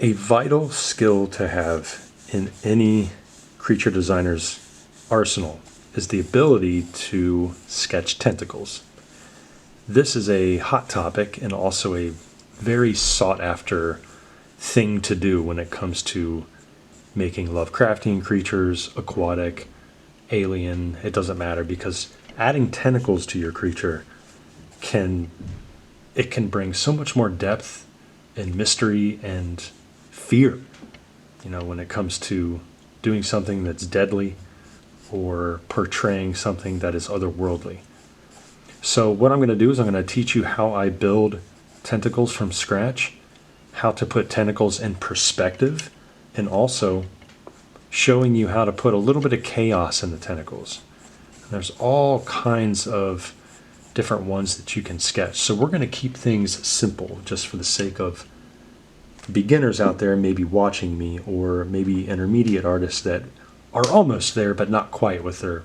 A vital skill to have in any creature designer's arsenal is the ability to sketch tentacles. This is a hot topic and also a very sought after thing to do when it comes to making Lovecraftian creatures, aquatic, alien, it doesn't matter, because adding tentacles to your creature can bring so much more depth and mystery and fear, when it comes to doing something that's deadly or portraying something that is otherworldly. So what I'm going to do is I'm going to teach you how I build tentacles from scratch, how to put tentacles in perspective, and also showing you how to put a little bit of chaos in the tentacles. And there's all kinds of different ones that you can sketch. So we're going to keep things simple just for the sake of beginners out there maybe watching me, or maybe intermediate artists that are almost there but not quite with their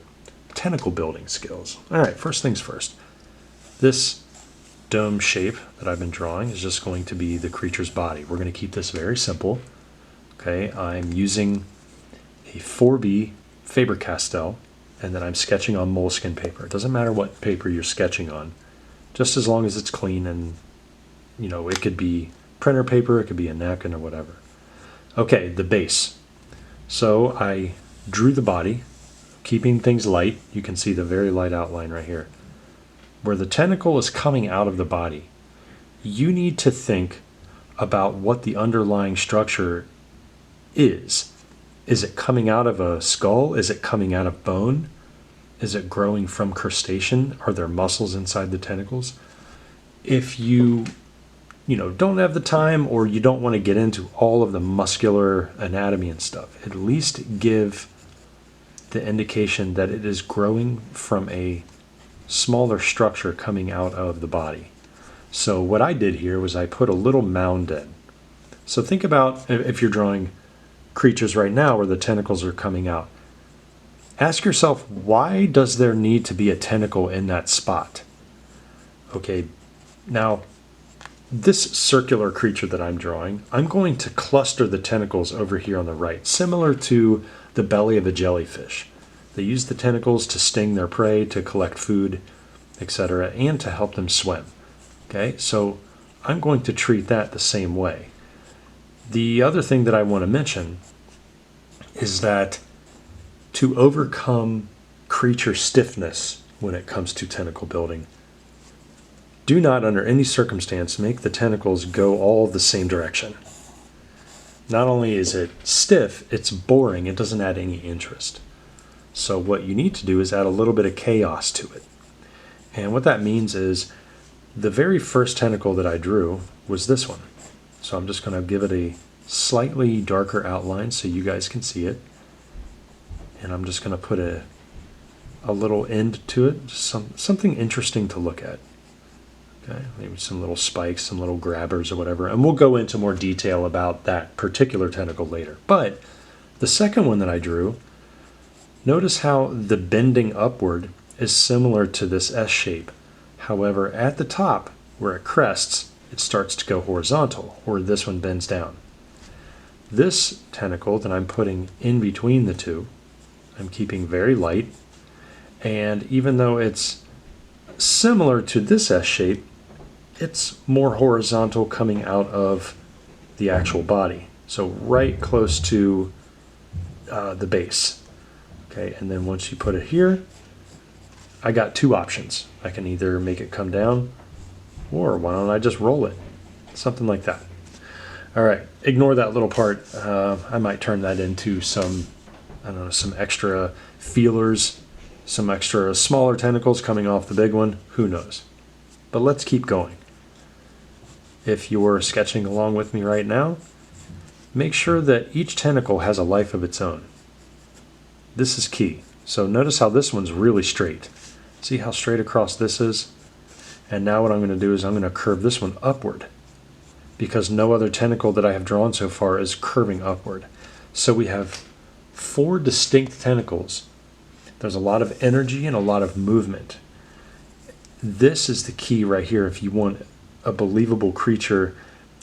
tentacle building skills. All right, first things first. This dome shape that I've been drawing is just going to be the creature's body. We're going to keep this very simple. Okay, I'm using a 4B Faber-Castell, and then I'm sketching on moleskin paper. It doesn't matter what paper you're sketching on, just as long as it's clean, and it could be printer paper, it could be a napkin or whatever. Okay, the base. So I drew the body, keeping things light. You can see the very light outline right here. Where the tentacle is coming out of the body, you need to think about what the underlying structure is. Is it coming out of a skull? Is it coming out of bone? Is it growing from crustacean? Are there muscles inside the tentacles? If you don't have the time, or you don't want to get into all of the muscular anatomy and stuff, at least give the indication that it is growing from a smaller structure coming out of the body. So what I did here was I put a little mound in. So think about if you're drawing creatures right now where the tentacles are coming out. Ask yourself, why does there need to be a tentacle in that spot? Okay, now this circular creature that I'm drawing, I'm going to cluster the tentacles over here on the right, similar to the belly of a jellyfish. They use the tentacles to sting their prey, to collect food, etc., and to help them swim. Okay, so I'm going to treat that the same way. The other thing that I want to mention is that to overcome creature stiffness when it comes to tentacle building, do not under any circumstance make the tentacles go all the same direction. Not only is it stiff, it's boring. It doesn't add any interest. So what you need to do is add a little bit of chaos to it. And what that means is the very first tentacle that I drew was this one. So I'm just going to give it a slightly darker outline so you guys can see it. And I'm just going to put a little end to it, something interesting to look at. Okay, maybe some little spikes, some little grabbers or whatever. And we'll go into more detail about that particular tentacle later. But the second one that I drew, notice how the bending upward is similar to this S shape. However, at the top, where it crests, it starts to go horizontal, or this one bends down. This tentacle that I'm putting in between the two, I'm keeping very light. And even though it's similar to this S shape, it's more horizontal coming out of the actual body. So right close to the base. Okay, and then once you put it here, I got two options. I can either make it come down, or why don't I just roll it? Something like that. All right, ignore that little part. I might turn that into some extra feelers, some extra smaller tentacles coming off the big one. Who knows? But let's keep going. If you're sketching along with me right now, make sure that each tentacle has a life of its own. This is key. So notice how this one's really straight. See how straight across this is? And now what I'm going to do is I'm going to curve this one upward, because no other tentacle that I have drawn so far is curving upward. So we have 4 distinct tentacles. There's a lot of energy and a lot of movement. This is the key right here if you want a believable creature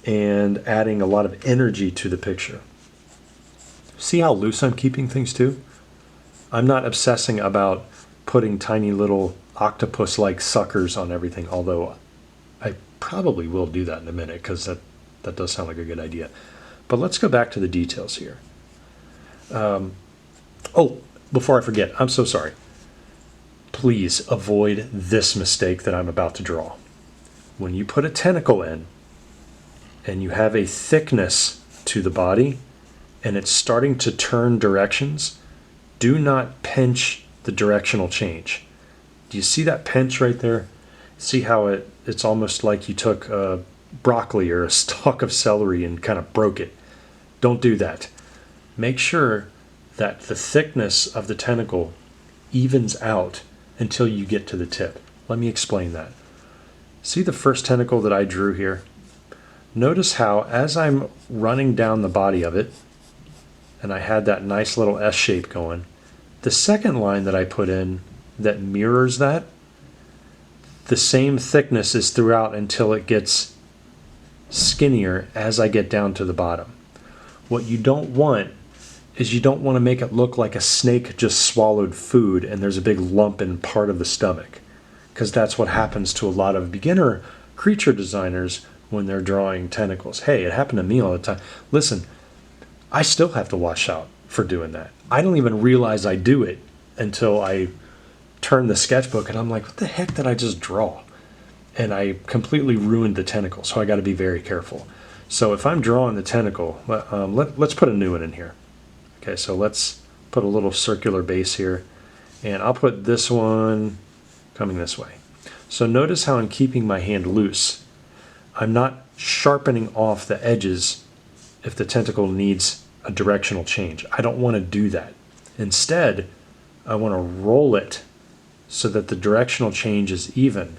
and adding a lot of energy to the picture. See how loose I'm keeping things too? I'm not obsessing about putting tiny little octopus-like suckers on everything, although I probably will do that in a minute because that does sound like a good idea. But let's go back to the details here. Oh, before I forget, I'm so sorry. Please avoid this mistake that I'm about to draw. When you put a tentacle in and you have a thickness to the body and it's starting to turn directions, do not pinch the directional change. Do you see that pinch right there? See how it's almost like you took a broccoli or a stalk of celery and kind of broke it. Don't do that. Make sure that the thickness of the tentacle evens out until you get to the tip. Let me explain that. See the first tentacle that I drew here? Notice how as I'm running down the body of it, and I had that nice little S shape going, the second line that I put in that mirrors that, the same thickness is throughout until it gets skinnier as I get down to the bottom. What you don't want is you don't want to make it look like a snake just swallowed food and there's a big lump in part of the stomach, because that's what happens to a lot of beginner creature designers when they're drawing tentacles. Hey, it happened to me all the time. Listen, I still have to watch out for doing that. I don't even realize I do it until I turn the sketchbook and I'm like, what the heck did I just draw? And I completely ruined the tentacle, so I got to be very careful. So if I'm drawing the tentacle, let's put a new one in here. Okay, so let's put a little circular base here, and I'll put this one coming this way. So notice how I'm keeping my hand loose. I'm not sharpening off the edges if the tentacle needs a directional change. I don't want to do that. Instead, I want to roll it so that the directional change is even.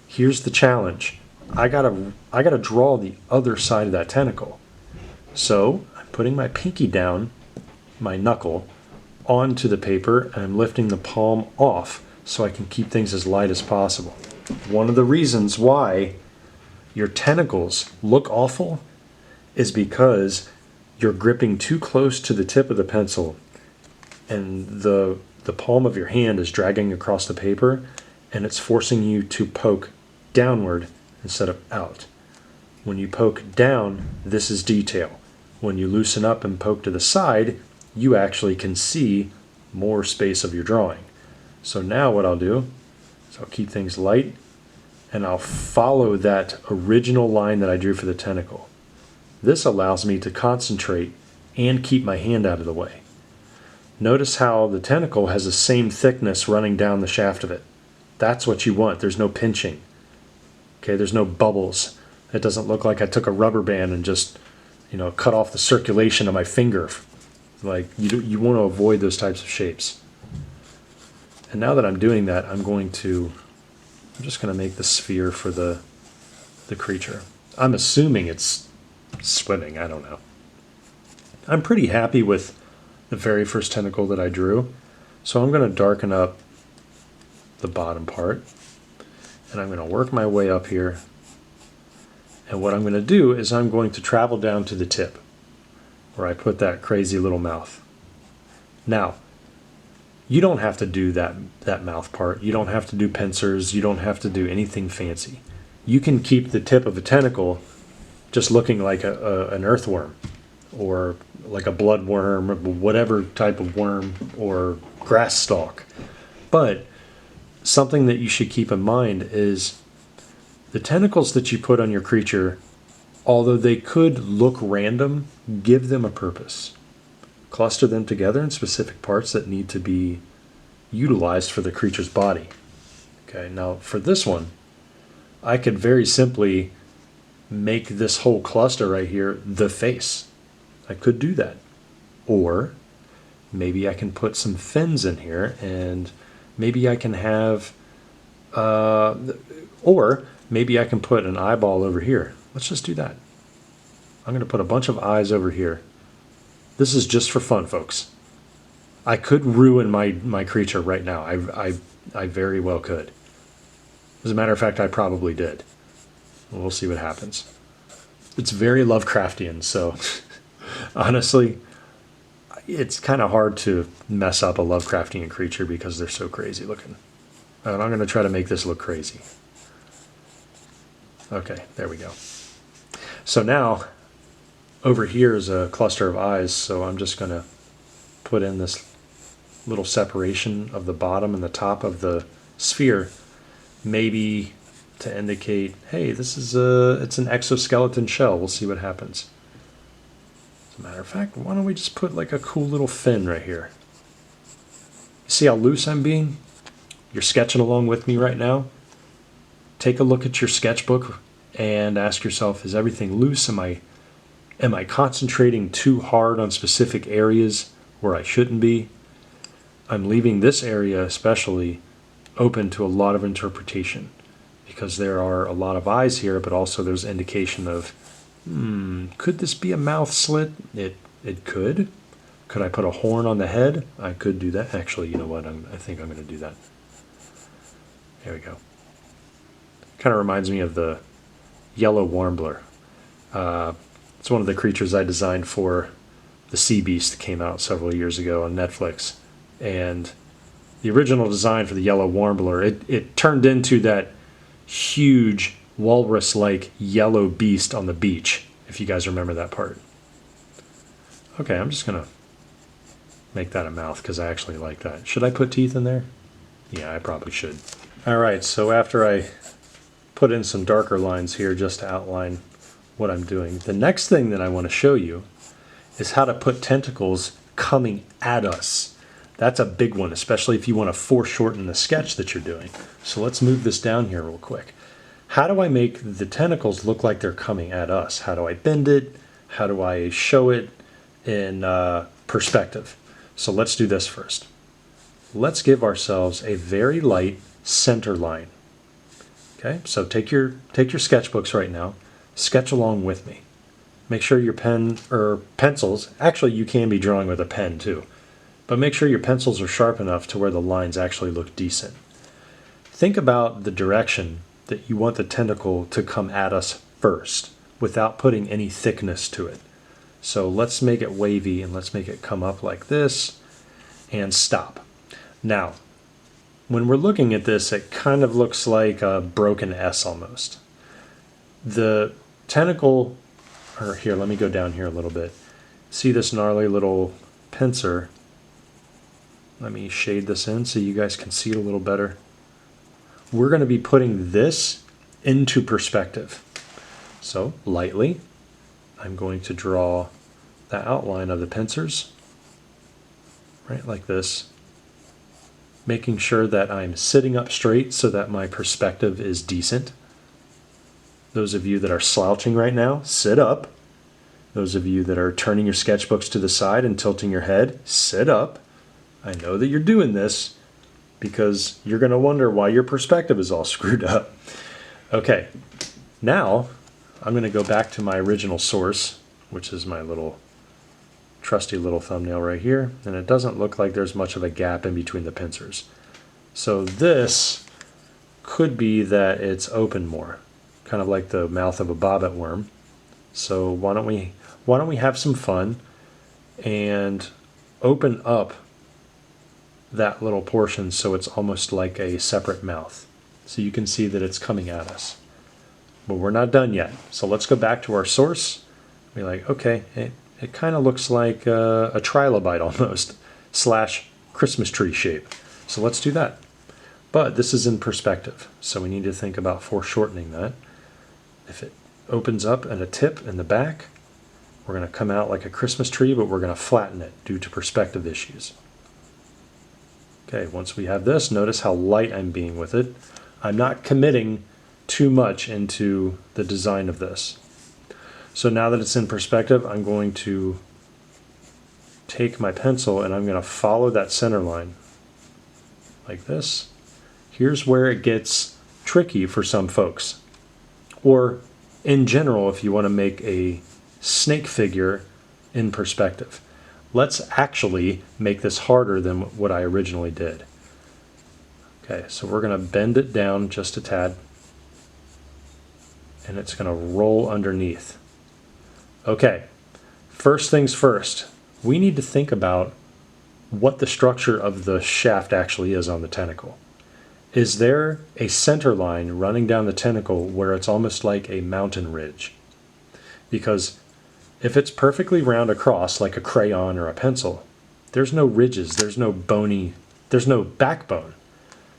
Here's the challenge. I gotta draw the other side of that tentacle. So I'm putting my pinky down, my knuckle, onto the paper, and I'm lifting the palm off so I can keep things as light as possible. One of the reasons why your tentacles look awful is because you're gripping too close to the tip of the pencil and the palm of your hand is dragging across the paper and it's forcing you to poke downward instead of out. When you poke down, this is detail. When you loosen up and poke to the side, you actually can see more space of your drawing. So now what I'll do is I'll keep things light and I'll follow that original line that I drew for the tentacle. This allows me to concentrate and keep my hand out of the way. Notice how the tentacle has the same thickness running down the shaft of it. That's what you want. There's no pinching. Okay, there's no bubbles. It doesn't look like I took a rubber band and just, cut off the circulation of my finger. Like, you want to avoid those types of shapes. And now that I'm doing that, I'm just going to make the sphere for the creature. I'm assuming it's swimming. I don't know. I'm pretty happy with the very first tentacle that I drew. So I'm going to darken up the bottom part. And I'm going to work my way up here. And what I'm going to do is I'm going to travel down to the tip where I put that crazy little mouth. Now, you don't have to do that mouth part. You don't have to do pincers. You don't have to do anything fancy. You can keep the tip of a tentacle just looking like an earthworm or like a bloodworm, whatever type of worm, or grass stalk. But something that you should keep in mind is the tentacles that you put on your creature, although they could look random, give them a purpose. Cluster them together in specific parts that need to be utilized for the creature's body. Okay, now for this one, I could very simply make this whole cluster right here the face. I could do that. Or maybe I can put some fins in here, and maybe I can have, or maybe I can put an eyeball over here. Let's just do that. I'm going to put a bunch of eyes over here. This is just for fun, folks. I could ruin my creature right now. I very well could. As a matter of fact, I probably did. We'll see what happens. It's very Lovecraftian, so honestly, it's kind of hard to mess up a Lovecraftian creature because they're so crazy looking. And I'm going to try to make this look crazy. Okay, there we go. So now, over here is a cluster of eyes, so I'm just going to put in this little separation of the bottom and the top of the sphere, maybe to indicate, hey, this is it's an exoskeleton shell. We'll see what happens. As a matter of fact, why don't we just put like a cool little fin right here? You see how loose I'm being? You're sketching along with me right now. Take a look at your sketchbook and ask yourself, is everything loose? Am I concentrating too hard on specific areas where I shouldn't be? I'm leaving this area especially open to a lot of interpretation because there are a lot of eyes here, but also there's indication of, could this be a mouth slit? It could. Could I put a horn on the head? I could do that. Actually, you know what? I think I'm going to do that. There we go. Kind of reminds me of the yellow warbler. It's one of the creatures I designed for the Sea Beast that came out several years ago on Netflix. And the original design for the yellow warbler, it turned into that huge walrus-like yellow beast on the beach, if you guys remember that part. Okay, I'm just going to make that a mouth because I actually like that. Should I put teeth in there? Yeah, I probably should. All right, so after I put in some darker lines here just to outline what I'm doing, the next thing that I want to show you is how to put tentacles coming at us. That's a big one, especially if you want to foreshorten the sketch that you're doing. So let's move this down here real quick. How do I make the tentacles look like they're coming at us? How do I bend it? How do I show it in perspective? So let's do this first. Let's give ourselves a very light center line. Okay, so take your sketchbooks right now, sketch along with me. Make sure your pen or pencils, actually you can be drawing with a pen too, but make sure your pencils are sharp enough to where the lines actually look decent. Think about the direction that you want the tentacle to come at us first without putting any thickness to it. So let's make it wavy and let's make it come up like this and stop. Now, when we're looking at this, it kind of looks like a broken S almost. The tentacle, or here, let me go down here a little bit. See this gnarly little pincer? Let me shade this in so you guys can see it a little better. We're going to be putting this into perspective. So lightly, I'm going to draw the outline of the pincers, right like this, making sure that I'm sitting up straight so that my perspective is decent. Those of you that are slouching right now, sit up. Those of you that are turning your sketchbooks to the side and tilting your head, sit up. I know that you're doing this because you're going to wonder why your perspective is all screwed up. Okay, now I'm going to go back to my original source, which is my little trusty little thumbnail right here, and it doesn't look like there's much of a gap in between the pincers. So this could be that it's open more, kind of like the mouth of a bobbit worm. So why don't we have some fun and open up that little portion so it's almost like a separate mouth. So you can see that it's coming at us. But we're not done yet. So let's go back to our source. Be like, okay, it kind of looks like a trilobite almost, / Christmas tree shape. So let's do that. But this is in perspective, so we need to think about foreshortening that. If it opens up at a tip in the back, we're going to come out like a Christmas tree, but we're going to flatten it due to perspective issues. Okay, once we have this, notice how light I'm being with it. I'm not committing too much into the design of this. So now that it's in perspective, I'm going to take my pencil and I'm going to follow that center line like this. Here's where it gets tricky for some folks. Or in general, if you want to make a snake figure in perspective. Let's actually make this harder than what I originally did. Okay, so we're going to bend it down just a tad, and it's going to roll underneath. Okay, first things first, we need to think about what the structure of the shaft actually is on the tentacle. Is there a center line running down the tentacle where it's almost like a mountain ridge? Because if it's perfectly round across like a crayon or a pencil, there's no ridges, there's no backbone.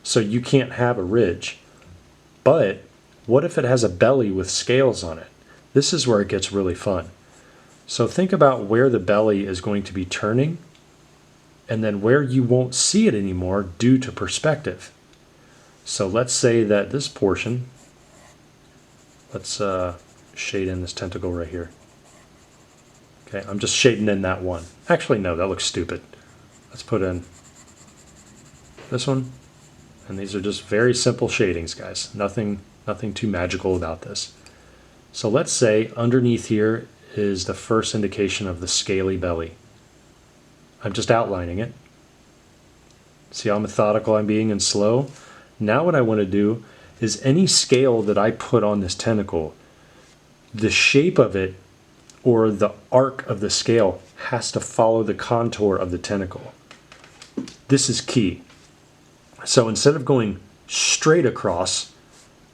So you can't have a ridge. But what if it has a belly with scales on it? This is where it gets really fun. So think about where the belly is going to be turning and then where you won't see it anymore due to perspective. So let's say that this portion, let's shade in this tentacle right here. Okay, I'm just shading in that one. Actually, no, that looks stupid. Let's put in this one. And these are just very simple shadings, guys. Nothing too magical about this. So let's say underneath here is the first indication of the scaly belly. I'm just outlining it. See how methodical I'm being and slow? Now what I want to do is any scale that I put on this tentacle, the shape of it or the arc of the scale has to follow the contour of the tentacle. This is key. So instead of going straight across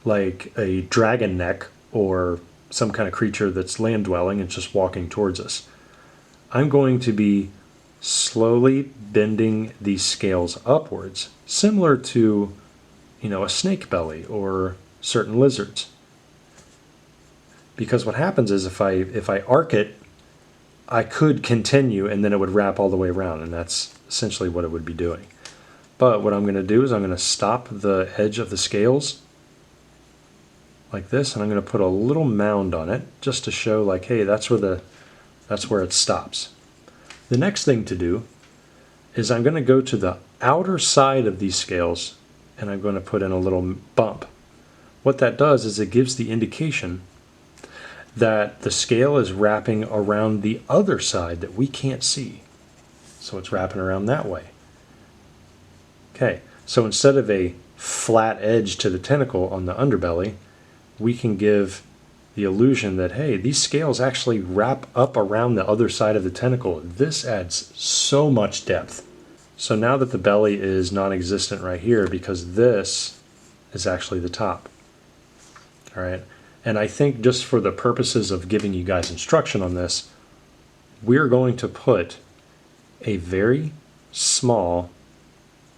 like a dragon neck or some kind of creature that's land dwelling and just walking towards us, I'm going to be slowly bending these scales upwards, similar to, a snake belly or certain lizards. Because what happens is if I arc it, I could continue and then it would wrap all the way around, and that's essentially what it would be doing. But what I'm going to do is I'm going to stop the edge of the scales like this, and I'm going to put a little mound on it just to show like, hey, that's where it stops. The next thing to do is I'm going to go to the outer side of these scales and I'm going to put in a little bump. What that does is it gives the indication that the scale is wrapping around the other side that we can't see. So it's wrapping around that way. Okay, so instead of a flat edge to the tentacle on the underbelly, we can give the illusion that, hey, these scales actually wrap up around the other side of the tentacle. This adds so much depth. So now that the belly is non-existent right here because this is actually the top. All right, and I think just for the purposes of giving you guys instruction on this, we're going to put a very small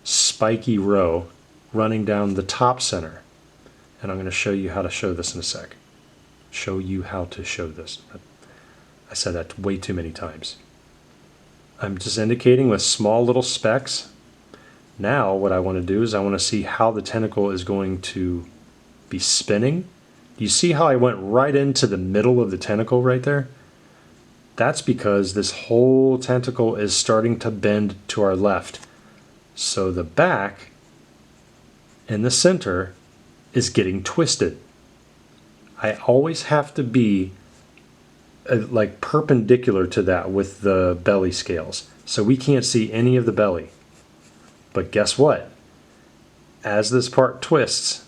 spiky row running down the top center. And I'm going to show you how to show this in a sec. Show you how to show this. I said that way too many times. I'm just indicating with small little specks. Now what I want to do is I want to see how the tentacle is going to be spinning. Do you see how I went right into the middle of the tentacle right there? That's because this whole tentacle is starting to bend to our left. So the back in the center is getting twisted. I always have to be like perpendicular to that with the belly scales. So we can't see any of the belly. But guess what? As this part twists,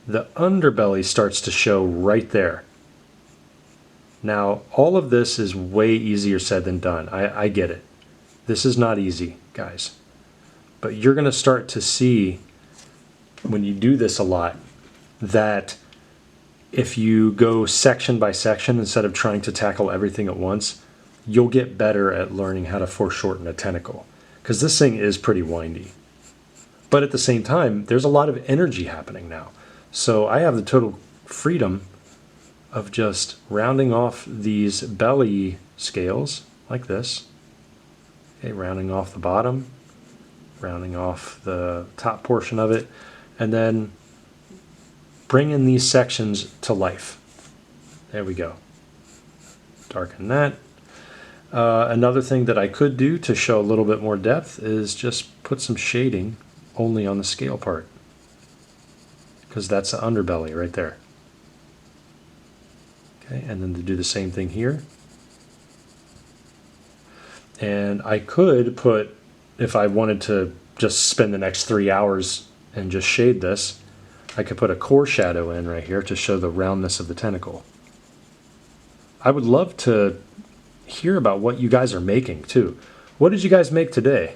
the underbelly starts to show right there. Now, all of this is way easier said than done. I get it. This is not easy, guys. But you're going to start to see, when you do this a lot, that if you go section by section instead of trying to tackle everything at once, you'll get better at learning how to foreshorten a tentacle. Because this thing is pretty windy. But at the same time, there's a lot of energy happening now. So I have the total freedom of just rounding off these belly scales like this. Okay, rounding off the bottom, rounding off the top portion of it, and then bring in these sections to life. There we go. Darken that. Another thing that I could do to show a little bit more depth is just put some shading only on the scale part, because that's the underbelly right there. Okay, and then to do the same thing here. And I could put, if I wanted to just spend the next 3 hours and just shade this, I could put a core shadow in right here to show the roundness of the tentacle. I would love to hear about what you guys are making too. What did you guys make today?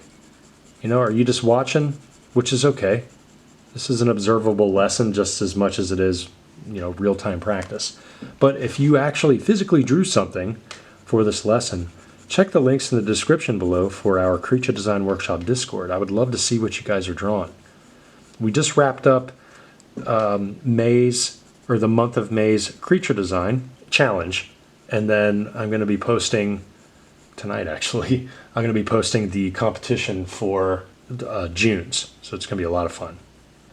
You know, are you just watching? Which is okay. This is an observable lesson just as much as it is, you know, real-time practice. But if you actually physically drew something for this lesson, check the links in the description below for our Creature Design Workshop Discord. I would love to see what you guys are drawing. We just wrapped up the month of May's Creature Design Challenge, and then I'm going to be posting, tonight actually, I'm going to be posting the competition for June's. So it's going to be a lot of fun.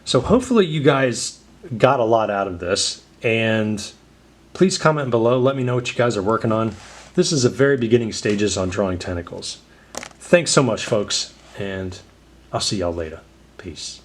So hopefully you guys got a lot out of this, and please comment below. Let me know what you guys are working on. This is the very beginning stages on drawing tentacles. Thanks so much, folks, and I'll see y'all later. Peace.